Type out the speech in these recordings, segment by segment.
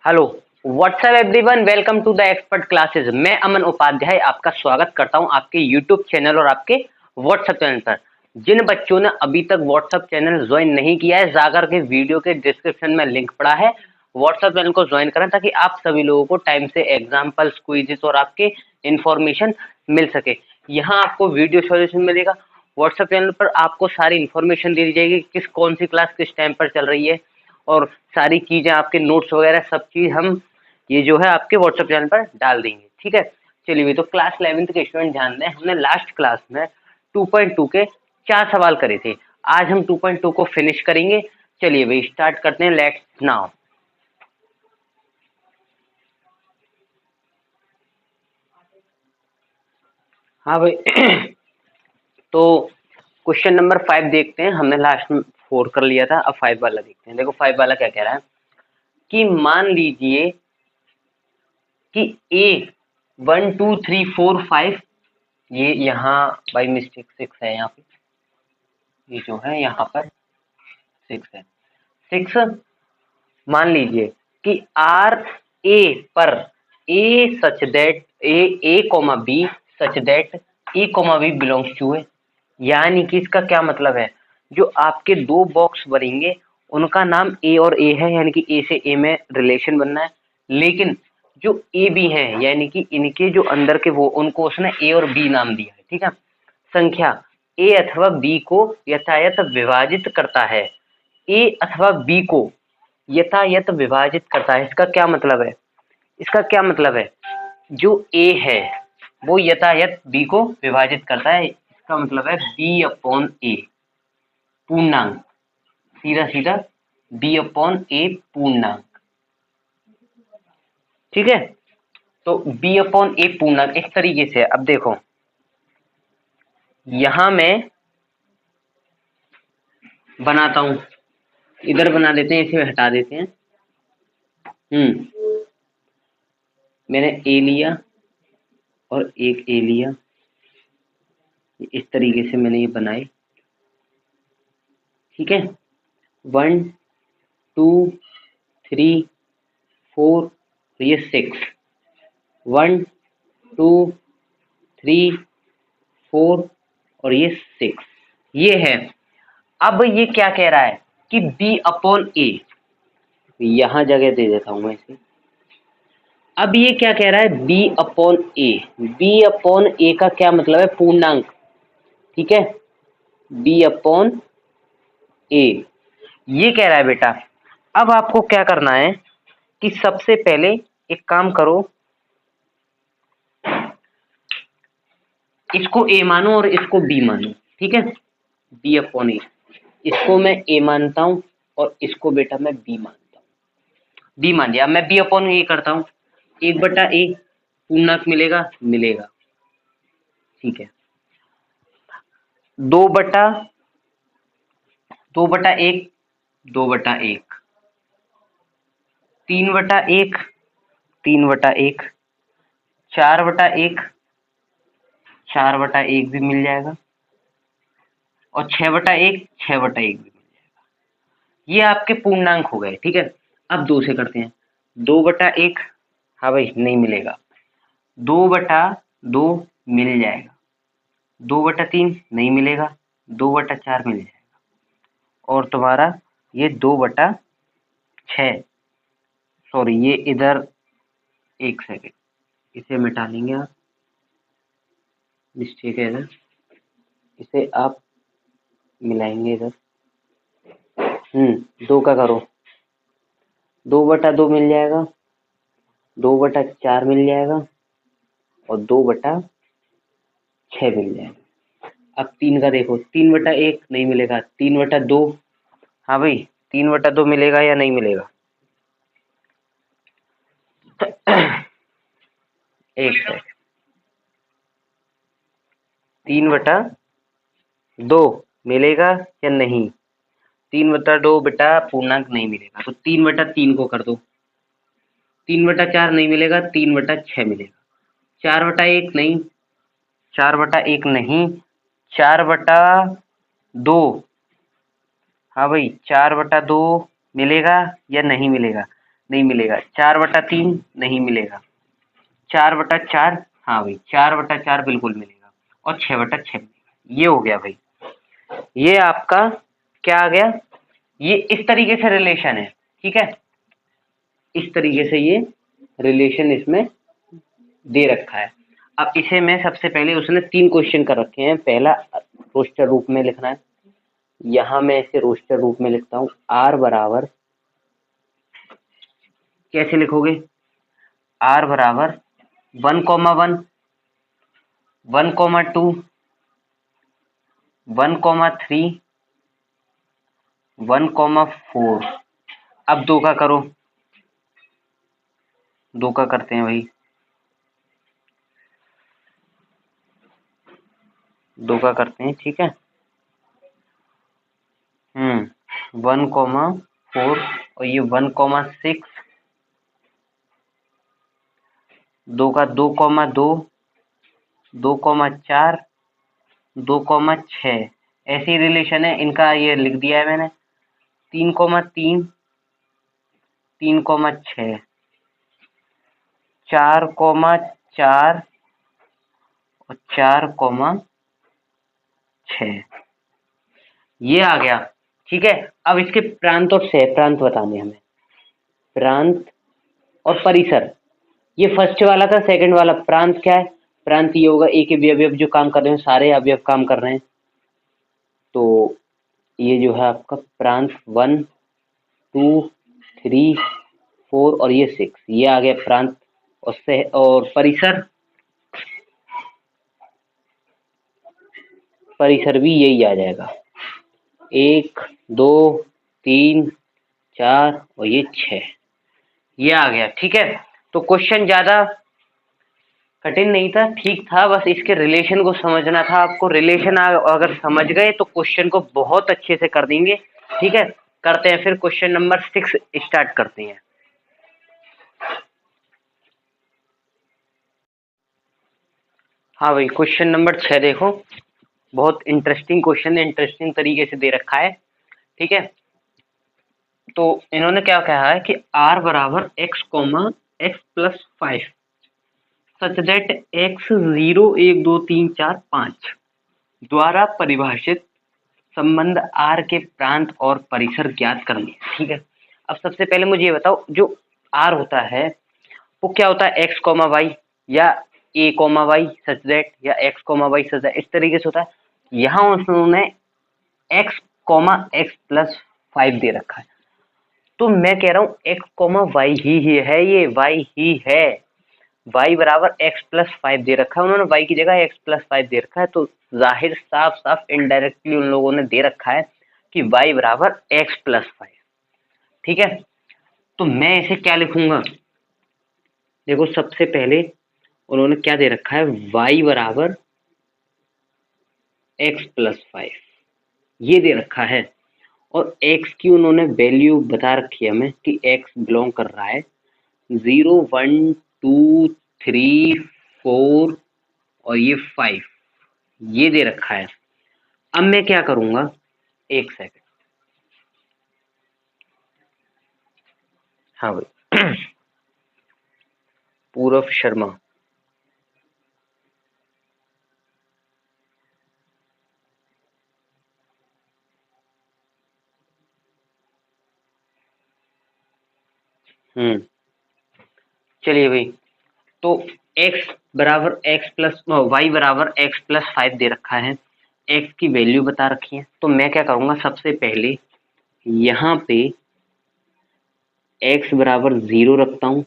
Hello, what's up everyone, welcome to the expert classes. मैं अमन उपाध्याय आपका स्वागत करता हूं आपके यूट्यूब चैनल और आपके व्हाट्सएप चैनल पर। जिन बच्चों ने अभी तक व्हाट्सएप चैनल ज्वाइन नहीं किया है, जाकर के वीडियो के डिस्क्रिप्शन में लिंक पड़ा है, व्हाट्सएप चैनल को ज्वाइन करें ताकि आप सभी लोगों को टाइम से एग्जाम्पल्स, क्विज़ेस और आपके इन्फॉर्मेशन मिल सके। यहाँ आपको वीडियो सॉल्यूशन मिलेगा। व्हाट्सएप चैनल पर आपको सारी इन्फॉर्मेशन दे दी जाएगी, कौन सी क्लास किस टाइम पर चल रही है और सारी चीजें, आपके नोट्स वगैरह सब चीज हम ये जो है आपके व्हाट्सएप चैनल पर डाल देंगे। ठीक है, चलिए तो क्लास 11th के स्टूडेंट ध्यान दें, हमने लास्ट क्लास में 2.2 के 4 सवाल करे थे। आज हम 2.2 को फिनिश करेंगे। चलिए भाई स्टार्ट करते हैं, लेट्स नाउ। हाँ भाई तो क्वेश्चन नंबर 5 देखते हैं। हमने लास्ट में 4 कर लिया था, अब 5 वाला देखते हैं। देखो 5 वाला क्या कह रहा है कि मान लीजिए कि ए 1 2 3 4 5, ये यहाँ बाई मिस्टेक 6 है, यहाँ पे ये जो है यहाँ पर 6 है। 6 मान लीजिए कि आर ए पर A such that A comma B such that A comma B belongs to A. यानी कि इसका क्या मतलब है, जो आपके दो बॉक्स बनेंगे उनका नाम ए और ए है, यानी कि ए से ए में रिलेशन बनना है। लेकिन जो ए बी है, यानी कि इनके जो अंदर के वो, उनको उसने ए और बी नाम दिया है। ठीक है, संख्या ए अथवा बी को यथायथ विभाजित करता है। ए अथवा बी को यथायथ विभाजित करता है, इसका क्या मतलब है? इसका क्या मतलब है, जो ए है वो यथायथ बी को विभाजित करता है। इसका मतलब है बी अपॉन ए पूर्णांक, सीधा सीधा बी अपॉन ए पूर्णांक। ठीक है, तो बी अपॉन ए पूर्णांक इस तरीके से। अब देखो यहां मैं बनाता हूं, इधर बना देते हैं, इसे हटा देते हैं। मैंने ए लिया और एक ए लिया, इस तरीके से मैंने ये बनाए। ठीक है, 1 2 3 4 तो ये 6, 1 2 3 4 और ये 6, ये है। अब ये क्या कह रहा है कि b अपॉन ए, यहां जगह दे देता हूं मैं इसे। अब ये क्या कह रहा है, b अपॉन ए। b अपॉन ए का क्या मतलब है, पूर्णांक। ठीक है, b अपॉन ए ये कह रहा है बेटा। अब आपको क्या करना है कि सबसे पहले एक काम करो, इसको ए मानो और इसको बी मानो। ठीक है, बी अपॉन ए, इसको मैं ए मानता हूं और इसको बेटा मैं बी मानता हूं। बी मान लिया, मैं बी अपॉन ए करता हूं, 1/a पूर्णांक मिलेगा मिलेगा। ठीक है, 2/1 2/1 2/1, 3/1 3/1, 4/1 4/1 भी मिल जाएगा और 6/1 6/1 भी मिल जाएगा। ये आपके पूर्णांक हो गए। ठीक है, अब 2 से करते हैं। 2/1, हाँ भाई नहीं मिलेगा। 2/2 मिल जाएगा। 2/3 नहीं मिलेगा। 2/4 मिल जाएगा। और तुम्हारा ये 2/6, सॉरी ये इधर, एक सेकेंड इसे मिटा लेंगे आप, मिस्टेक है इधर, इसे आप मिलाएंगे इधर। 2 का करो, 2/2 मिल जाएगा, 2/4 मिल जाएगा और 2/6 मिल जाएगा। अब 3 का देखो, 3/1 नहीं मिलेगा। 3/2, हाँ भाई 3/2 मिलेगा या नहीं मिलेगा? एक सेकंड, 3/2 मिलेगा या नहीं? 3/2 बेटा पूर्णांक नहीं मिलेगा, तो 3/3 को कर दो। 3/4 नहीं मिलेगा, 3/6 मिलेगा। 4/1 नहीं, 4/1 नहीं, 4/2, हाँ भाई 4/2 मिलेगा या नहीं मिलेगा? नहीं मिलेगा। 4/3 नहीं मिलेगा। 4/4, हाँ भाई 4/4 बिल्कुल मिलेगा। और 6/6 मिलेगा। ये हो गया भाई, ये आपका क्या आ गया, ये इस तरीके से रिलेशन है, ठीक है, इस तरीके से ये रिलेशन इसमें दे रखा है। अब इसे मैं सबसे पहले, उसने 3 क्वेश्चन कर रखे हैं। पहला रोस्टर रूप में लिखना है, यहाँ मैं इसे रोस्टर रूप में लिखता हूँ। आर बराबर, कैसे लिखोगे, आर बराबर 1,1, 1,2, 1,3, 1,4। अब 2 का करो, 2 का करते हैं भाई, 2 का करते हैं, ठीक है। 1,4 और ये 1,6, 2 का 2,2, 2,4, 2,6, ऐसी रिलेशन है इनका, ये लिख दिया है मैंने। 3,3, 3,6, 4,4 और 4,6, ये आ गया, ठीक है। अब इसके प्रांत और सह प्रांत बताने हमें, प्रांत और परिसर। ये फर्स्ट वाला था, सेकंड वाला प्रांत क्या है, प्रांत ये होगा एक ही अवयव जो काम कर रहे हैं, सारे अवयव काम कर रहे हैं। तो ये जो है आपका प्रांत 1, 2, 3, 4 और ये 6, ये आ गया प्रांत। और सह और परिसर, परिसर भी यही आ जाएगा, 1, 2, 3, 4 और ये 6, ये आ गया, ठीक है। तो क्वेश्चन ज्यादा कठिन नहीं था, ठीक था, बस इसके रिलेशन को समझना था आपको। रिलेशन अगर समझ गए तो क्वेश्चन को बहुत अच्छे से कर देंगे, ठीक है। करते हैं फिर क्वेश्चन नंबर 6 स्टार्ट करते हैं। हाँ भाई, क्वेश्चन नंबर 6 देखो, बहुत इंटरेस्टिंग क्वेश्चन है, इंटरेस्टिंग तरीके से दे रखा है, ठीक है। तो इन्होंने क्या कहा है कि r बराबर x, x+5 such that x 0, 1, 2, 3, 4, 5 द्वारा परिभाषित संबंध r के प्रांत और परिसर ज्ञात करनी है, ठीक है। अब सबसे पहले मुझे ये बताओ, जो r होता है वो क्या होता है, x, y या a, y सच दैट, या x, y सच दैट, इस तरीके से होता है। यहाँ उन्होंने x, x+5 दे रखा है, तो मैं कह रहा हूँ x, y ही है, ये y ही है। y बराबर x+5 दे रखा है उन्होंने, y की जगह x+5 दे रखा है, तो जाहिर साफ साफ इनडायरेक्टली उन लोगों ने दे रखा है कि y बराबर x+5, ठीक है। तो मैं इसे क्या लिखूंगा, देखो सबसे पहले उन्होंने क्या दे रखा है, y बराबर x+5 ये दे रखा है, और x की उन्होंने वैल्यू बता रखी है हमें कि x बिलोंग कर रहा है 0, 1, 2, 3, 4 और ये 5, ये दे रखा है। अब मैं क्या करूंगा, एक सेकंड, हाँ भाई पूरव शर्मा, चलिए भाई, तो x बराबर y बराबर x+5 दे रखा है, x की वैल्यू बता रखी है। तो मैं क्या करूंगा, सबसे पहले यहाँ पे x बराबर 0 रखता हूँ,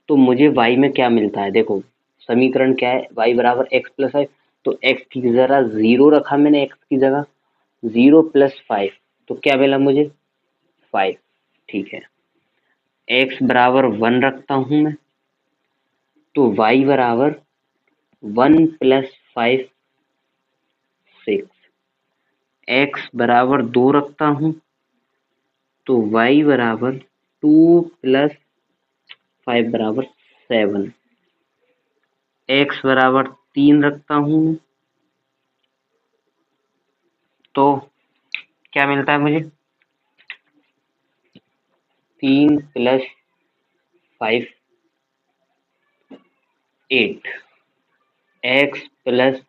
तो मुझे y में क्या मिलता है, देखो समीकरण क्या है, y बराबर x+5, तो x की जगह 0 रखा मैंने, x की जगह 0+5, तो क्या मिला मुझे 5, ठीक है। x बराबर 1 रखता हूँ मैं, तो y बराबर 1+5 6, x बराबर 2 रखता हूँ, तो y बराबर 2+5 बराबर 7, x बराबर 3 रखता हूँ, तो क्या मिलता है मुझे, 3+5 5 8 x प्लस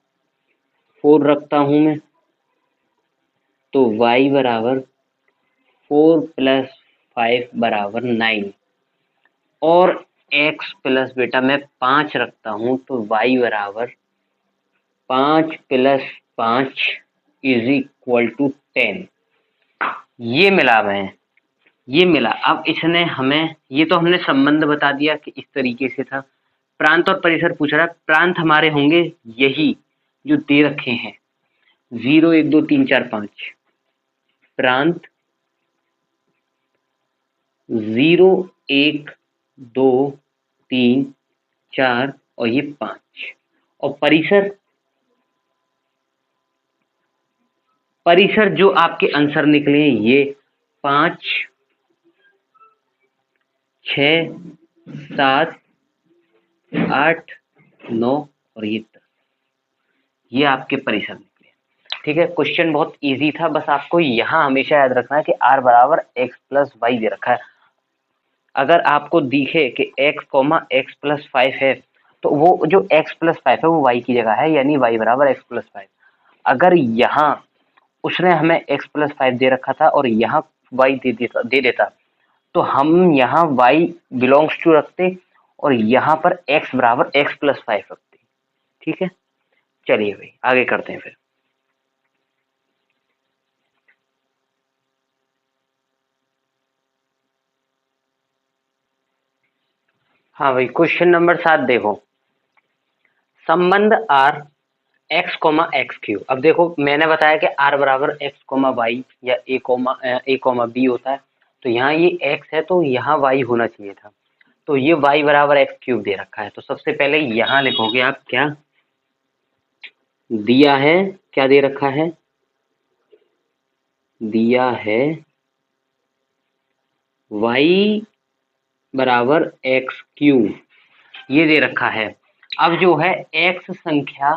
4 रखता हूँ मैं, तो y बराबर 4 प्लस 5 बराबर 9 और x प्लस बेटा मैं 5 रखता हूँ तो y बराबर 5 प्लस 5 इज इक्वल टू 10। ये मिला हमें, ये मिला। अब इसने हमें, ये तो हमने संबंध बता दिया कि इस तरीके से था। प्रांत और परिसर पूछ रहा है, प्रांत हमारे होंगे यही जो दे रखे हैं 0 1 2 3 4 5। प्रांत 0 1 2 3 4 और ये 5। और परिसर, परिसर जो आपके आंसर निकले ये 5 6 7 8 9 और ये 10, ये आपके परिसर निकले। ठीक है, क्वेश्चन बहुत इजी था, बस आपको यहाँ हमेशा याद रखना है कि r बराबर x प्लस वाई दे रखा है। अगर आपको दिखे कि x कॉमा x प्लस 5 है तो वो जो x प्लस 5 है वो y की जगह है, यानी y बराबर x प्लस 5। अगर यहाँ उसने हमें x प्लस 5 दे रखा था और यहाँ y दे देता तो हम यहाँ y बिलोंग्स टू रखते और यहाँ पर x बराबर x प्लस 5 रखते। ठीक है, चलिए भाई आगे करते हैं फिर। हाँ भाई, क्वेश्चन नंबर 7 देखो, संबंध r x comma x q. अब देखो मैंने बताया कि r बराबर x कोमा वाई या a कोमा b होता है, तो यहाँ ये x है तो यहाँ y होना चाहिए था, तो ये y बराबर एक्स क्यूब दे रखा है। तो सबसे पहले यहाँ लिखोगे आप क्या दिया है, क्या दे रखा है, दिया है y बराबर एक्स क्यूब, ये दे रखा है। अब जो है x संख्या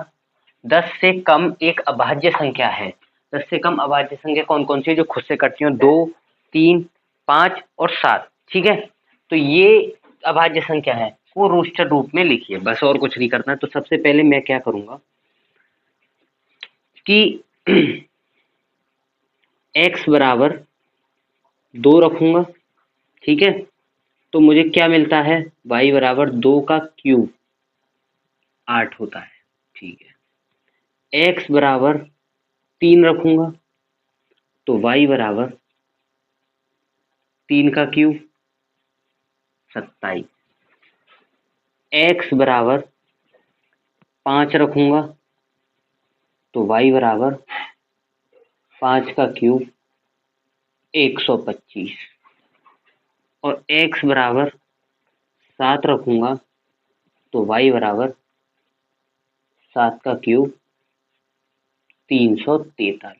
10 से कम एक अभाज्य संख्या है। 10 से कम अभाज्य संख्या कौन कौन सी है जो खुद से कटती हो, 2 3 5 और 7। ठीक है, तो ये अभाज्य संख्या है, वो रोस्टर रूप में लिखिए, बस और कुछ नहीं करना। तो सबसे पहले मैं क्या करूंगा कि x बराबर 2 रखूंगा। ठीक है, तो मुझे क्या मिलता है, y बराबर 2 का क्यूब 8 होता है। ठीक है, x बराबर 3 रखूंगा तो y बराबर 3 का क्यूब 27। x बराबर 5 रखूंगा तो y बराबर 5 का क्यूब 125 और x बराबर 7 रखूंगा तो y बराबर 7 का क्यूब 343।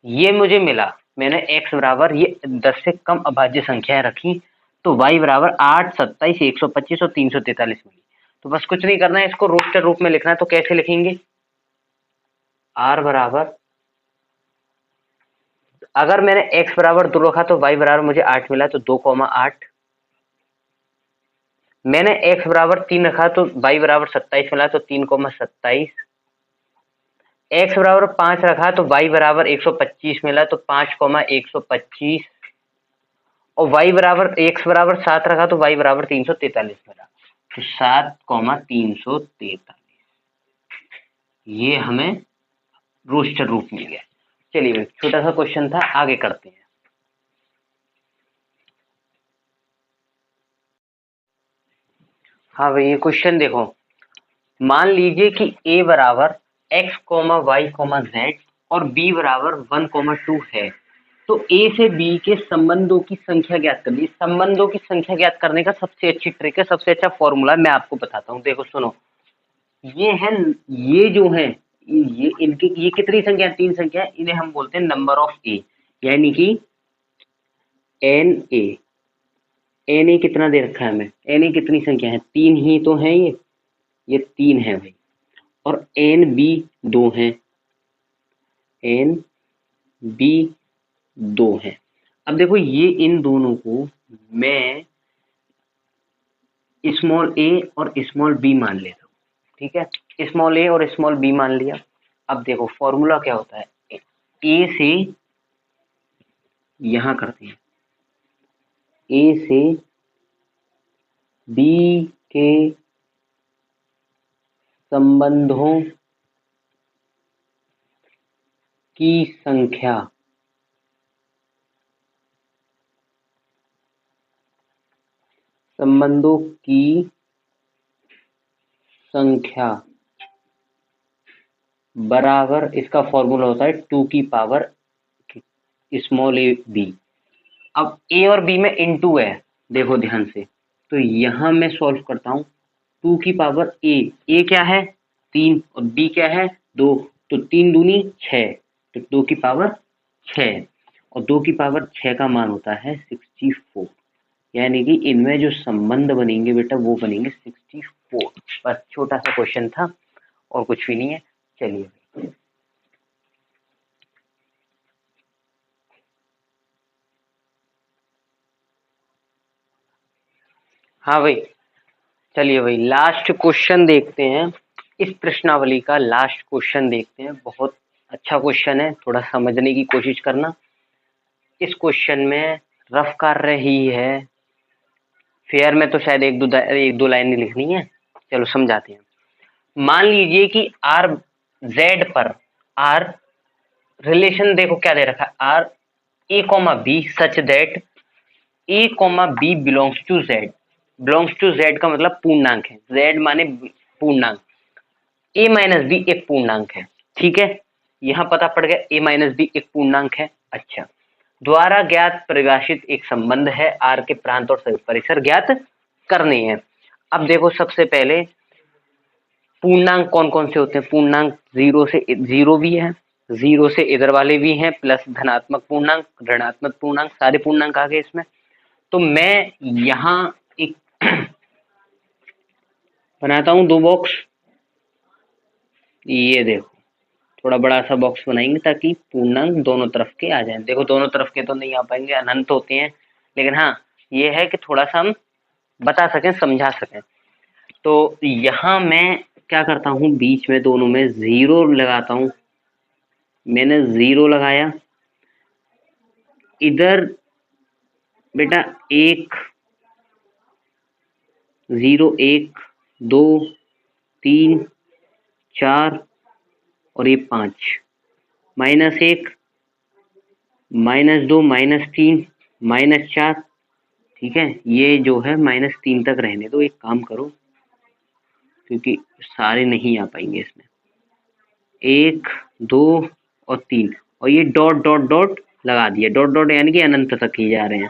ये मुझे मिला, मैंने x बराबर ये 10 से कम अभाज्य संख्याएं रखी तो y बराबर 8 27 125 और 343 मिली। तो बस कुछ नहीं करना है, इसको रोस्टर रूप में लिखना है। तो कैसे लिखेंगे, r बराबर, अगर मैंने x बराबर 2 रखा तो y बराबर मुझे 8 मिला तो 2,8। मैंने x बराबर 3 रखा तो y बराबर 27 मिला तो 3,27। x बराबर 5 रखा तो y बराबर 125 मिला तो 5,125 और y बराबर x बराबर 7 रखा तो y बराबर 343 मिला तो 7,343। ये हमें रोस्टर रूप मिल गया। चलिए छोटा सा क्वेश्चन था, आगे करते हैं। हाँ भाई, ये क्वेश्चन देखो, मान लीजिए कि a बराबर x comma y comma z और b बराबर 1,2 है, तो a से b के संबंधों की संख्या ज्ञात करनी है। संबंधों की संख्या ज्ञात करने का सबसे अच्छी ट्रिक है, सबसे अच्छा फॉर्मूला मैं आपको बताता हूँ। देखो सुनो, ये है, ये जो है, ये इनकी ये कितनी संख्या, 3 संख्या, इन्हें हम बोलते हैं नंबर ऑफ ए, यानी कि एन ए। एन ए कितना दे रखा है हमें, एन ए कितनी संख्या है, 3 ही तो है, ये 3 है भाई। और एन बी 2 है, एन बी 2 है। अब देखो ये इन दोनों को मैं स्मॉल ए और स्मॉल बी मान लेता हूँ, ठीक है। स्मॉल ए और स्मॉल बी मान लिया। अब देखो फॉर्मूला क्या होता है, ए से यहां करते हैं, ए से बी के संबंधों की संख्या बराबर, इसका फॉर्मूला होता है 2 की पावर स्मॉल ए बी। अब ए और बी में इनटू है, देखो ध्यान से, तो यहां मैं सॉल्व करता हूं। 2 की पावर ए क्या है 3 और बी क्या है 2, तो 3 दूनी 6, तो 2 की पावर 6 और 2 की पावर 6 का मान होता है 64। यानी कि इनमें जो संबंध बनेंगे बेटा वो बनेंगे 64। बस छोटा सा क्वेश्चन था और कुछ भी नहीं है। चलिए हाँ भाई, चलिए भाई लास्ट क्वेश्चन देखते हैं। इस प्रश्नावली का लास्ट क्वेश्चन देखते हैं। बहुत अच्छा क्वेश्चन है, थोड़ा समझने की कोशिश करना। इस क्वेश्चन में रफ कार्य ही है, फेयर में तो शायद एक दो लाइनें लिखनी है। चलो समझाते हैं। मान लीजिए कि आर जेड पर आर रिलेशन देखो क्या दे रखा है, R A comma B such that A comma B belongs to Z. Belongs to Z का मतलब पूर्णांक है, जेड माने पूर्णांक, ए माइनस बी एक पूर्णांक है, ठीक है। यहां पता पड़ गया ए माइनस बी एक पूर्णांक है। अच्छा, द्वारा ज्ञात परिभाषित एक संबंध है, आर के प्रांत और सभी परिसर ज्ञात करने हैं। अब देखो सबसे पहले पूर्णांक कौन कौन से होते हैं। पूर्णांक जीरो भी है, जीरो से इधर वाले भी हैं, प्लस धनात्मक पूर्णांक, ऋणात्मक पूर्णांक, सारे पूर्णांक आ गए इसमें। तो मैं यहां एक बनाता हूं 2 बॉक्स, ये देखो थोड़ा बड़ा सा बॉक्स बनाएंगे ताकि पूर्णांक दोनों तरफ के आ जाएं। देखो दोनों तरफ के तो नहीं आ पाएंगे, अनंत होते हैं, लेकिन हाँ ये है कि थोड़ा सा हम बता सकें, समझा सकें। तो यहाँ मैं क्या करता हूँ, बीच में दोनों में 0 लगाता हूँ। मैंने 0 लगाया, इधर बेटा 1 0 1 2 3 4 और ये 5, -1 -2 -3 -4, ठीक है। ये जो है -3 तक रहने दो। एक काम करो, क्योंकि सारे नहीं आ पाएंगे इसमें, 1 2 और 3 और ये डॉट डॉट डॉट लगा दिया, डॉट डॉट यानी कि अनंत तक ही जा रहे हैं।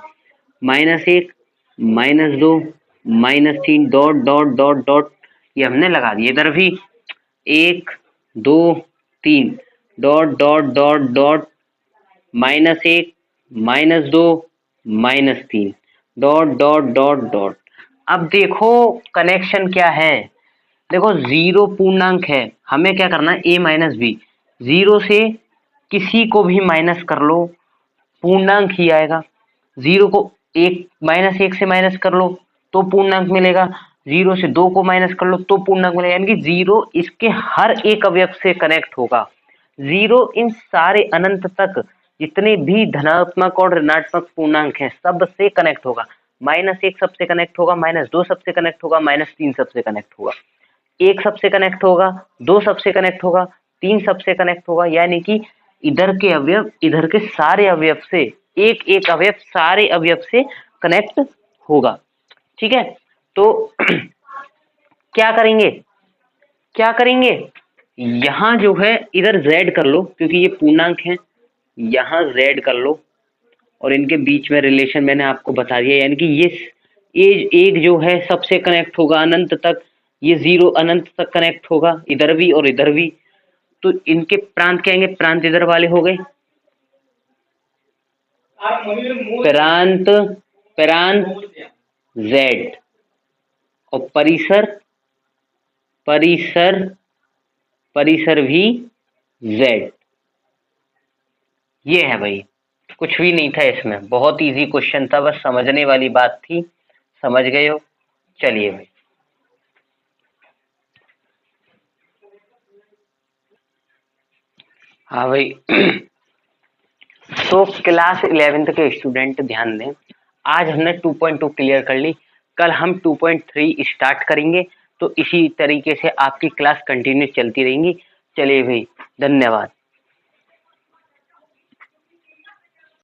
-1 -2 -3 डॉट डॉट डॉट डॉट, ये हमने लगा दिया। इधर भी 1 2 3 dot dot dot dot, -1 -2 -3 dot dot dot dot. अब देखो कनेक्शन क्या है, देखो 0 पूर्णांक है, हमें क्या करना है, ए माइनस बी, 0 से किसी को भी माइनस कर लो पूर्णांक ही आएगा। 0 को -1 से माइनस कर लो तो पूर्णांक मिलेगा, 0 से 2 को माइनस कर लो तो पूर्णांक मिलेगा। यानी कि 0 इसके हर एक अवयव से कनेक्ट होगा। 0 इन सारे अनंत तक जितने भी धनात्मक और ऋणात्मक पूर्णांक हैं सब से कनेक्ट होगा। -1 सबसे कनेक्ट होगा, -2 सबसे कनेक्ट होगा, -3 सबसे कनेक्ट होगा, 1 सबसे कनेक्ट होगा, 2 सबसे कनेक्ट होगा, 3 सबसे कनेक्ट होगा। यानी कि इधर के अवयव इधर के सारे अवयव से, एक एक अवयव सारे अवयव से कनेक्ट होगा, ठीक है। तो क्या करेंगे, क्या करेंगे, यहाँ जो है इधर z कर लो क्योंकि ये पूर्णांक है, यहाँ z कर लो और इनके बीच में रिलेशन मैंने आपको बता दिया। यानी कि ये एक जो है सबसे कनेक्ट होगा अनंत तक, ये 0 अनंत तक कनेक्ट होगा, इधर भी और इधर भी। तो इनके प्रांत क्या आएंगे, प्रांत इधर वाले हो गए, प्रांत प्रांत z और परिसर परिसर परिसर भी z। ये है भाई, कुछ भी नहीं था इसमें, बहुत इजी क्वेश्चन था, बस समझने वाली बात थी। समझ गए हो, चलिए भाई, हाँ भाई। तो क्लास 11th के स्टूडेंट ध्यान दें, आज हमने 2.2 क्लियर कर ली, कल हम 2.3 स्टार्ट करेंगे। तो इसी तरीके से आपकी क्लास कंटिन्यू चलती रहेंगी। चलिए भाई, धन्यवाद।